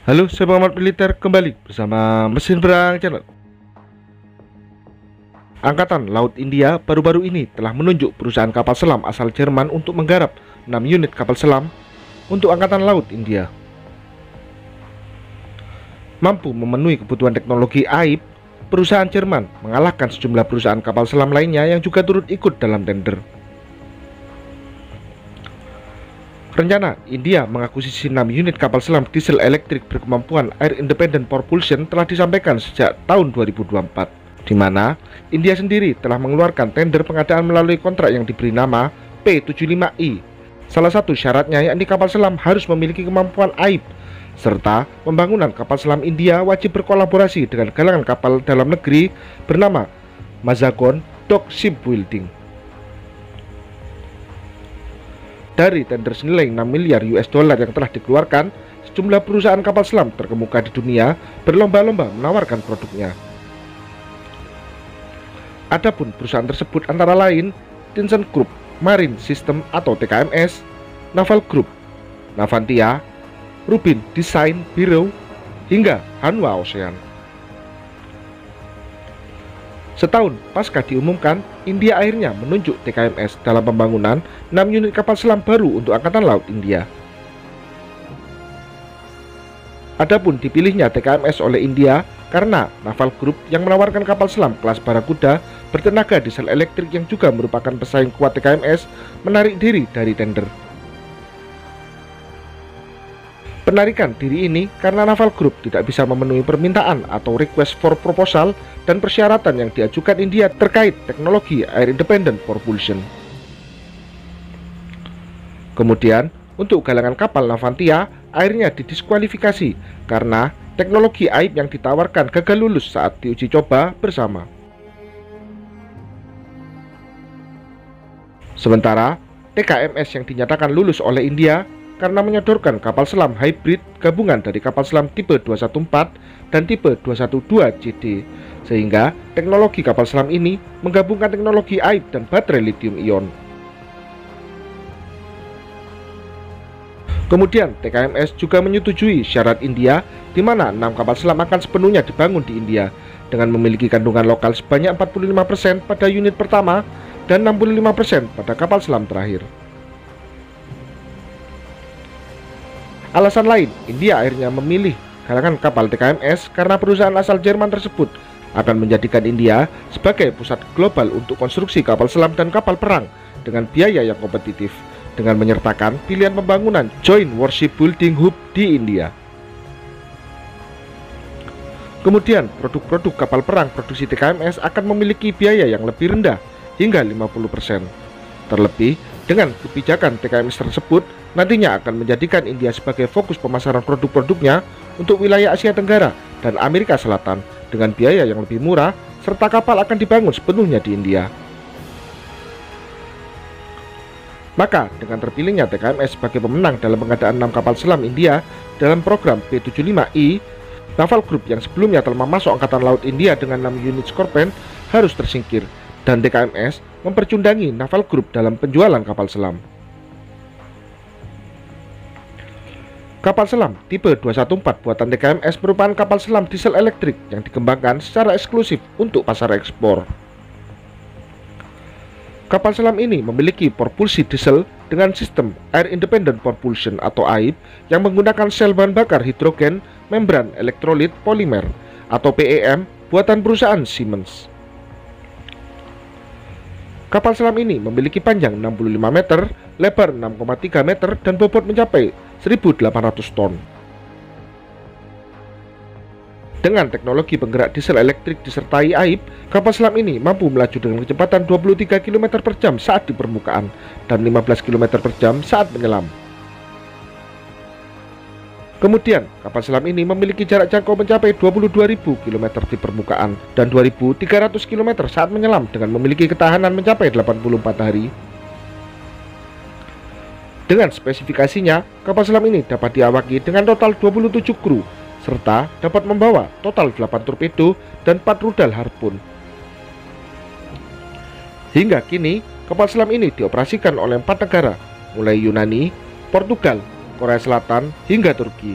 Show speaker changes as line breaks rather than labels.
Halo, saya Muhammad Militer kembali bersama Mesin Perang Channel. Angkatan Laut India baru-baru ini telah menunjuk perusahaan kapal selam asal Jerman untuk menggarap 6 unit kapal selam untuk Angkatan Laut India. Mampu memenuhi kebutuhan teknologi AIP, perusahaan Jerman mengalahkan sejumlah perusahaan kapal selam lainnya yang juga turut ikut dalam tender. Rencana India mengakuisisi 6 unit kapal selam diesel elektrik berkemampuan air independent propulsion telah disampaikan sejak tahun 2024, di mana India sendiri telah mengeluarkan tender pengadaan melalui kontrak yang diberi nama P75I. Salah satu syaratnya yakni kapal selam harus memiliki kemampuan AIP, serta pembangunan kapal selam India wajib berkolaborasi dengan galangan kapal dalam negeri bernama Mazagon Dock Shipbuilding. Dari tender senilai 6 miliar US dollar yang telah dikeluarkan, sejumlah perusahaan kapal selam terkemuka di dunia berlomba-lomba menawarkan produknya. Adapun perusahaan tersebut antara lain ThyssenKrupp Marine System atau TKMS, Naval Group, Navantia, Rubin Design Bureau, hingga Hanwha Ocean. Setahun pasca diumumkan, India akhirnya menunjuk TKMS dalam pembangunan 6 unit kapal selam baru untuk Angkatan Laut India. Adapun dipilihnya TKMS oleh India karena Naval Group yang menawarkan kapal selam kelas Barakuda bertenaga diesel elektrik yang juga merupakan pesaing kuat TKMS menarik diri dari tender. Penarikan diri ini karena Naval Group tidak bisa memenuhi permintaan atau request for proposal dan persyaratan yang diajukan India terkait teknologi air independent propulsion. Kemudian, untuk galangan kapal Navantia akhirnya didiskualifikasi karena teknologi AIP yang ditawarkan gagal lulus saat diuji coba bersama. Sementara, TKMS yang dinyatakan lulus oleh India karena menyodorkan kapal selam hybrid gabungan dari kapal selam tipe 214 dan tipe 212 JD, sehingga teknologi kapal selam ini menggabungkan teknologi AIP dan baterai lithium ion. Kemudian TKMS juga menyetujui syarat India di mana 6 kapal selam akan sepenuhnya dibangun di India dengan memiliki kandungan lokal sebanyak 45% pada unit pertama dan 65% pada kapal selam terakhir. Alasan lain, India akhirnya memilih galangan kapal TKMS karena perusahaan asal Jerman tersebut akan menjadikan India sebagai pusat global untuk konstruksi kapal selam dan kapal perang dengan biaya yang kompetitif, dengan menyertakan pilihan pembangunan Joint Warship Building Hub di India. Kemudian, produk-produk kapal perang produksi TKMS akan memiliki biaya yang lebih rendah hingga 50%. Terlebih, dengan kebijakan TKMS tersebut nantinya akan menjadikan India sebagai fokus pemasaran produk-produknya untuk wilayah Asia Tenggara dan Amerika Selatan dengan biaya yang lebih murah, serta kapal akan dibangun sepenuhnya di India. Maka dengan terpilihnya TKMS sebagai pemenang dalam pengadaan 6 kapal selam India dalam program P75I, Naval Group yang sebelumnya telah memasuk Angkatan Laut India dengan 6 unit Scorpène harus tersingkir, dan TKMS mempercundangi Naval Group dalam penjualan kapal selam. Kapal selam tipe 214 buatan TKMS merupakan kapal selam diesel elektrik yang dikembangkan secara eksklusif untuk pasar ekspor. Kapal selam ini memiliki propulsi diesel dengan sistem Air Independent Propulsion atau AIP yang menggunakan sel bahan bakar hidrogen membran elektrolit polimer atau PEM buatan perusahaan Siemens. Kapal selam ini memiliki panjang 65 meter, lebar 6,3 meter, dan bobot mencapai 1.800 ton. Dengan teknologi penggerak diesel elektrik disertai AIP, kapal selam ini mampu melaju dengan kecepatan 23 km per jam saat di permukaan dan 15 km per jam saat menyelam. Kemudian, kapal selam ini memiliki jarak jangkau mencapai 22.000 km di permukaan dan 2.300 km saat menyelam dengan memiliki ketahanan mencapai 84 hari. Dengan spesifikasinya, kapal selam ini dapat diawaki dengan total 27 kru, serta dapat membawa total 8 torpedo dan 4 rudal harpun. Hingga kini, kapal selam ini dioperasikan oleh 4 negara, mulai Yunani, Portugal, Korea Selatan, hingga Turki.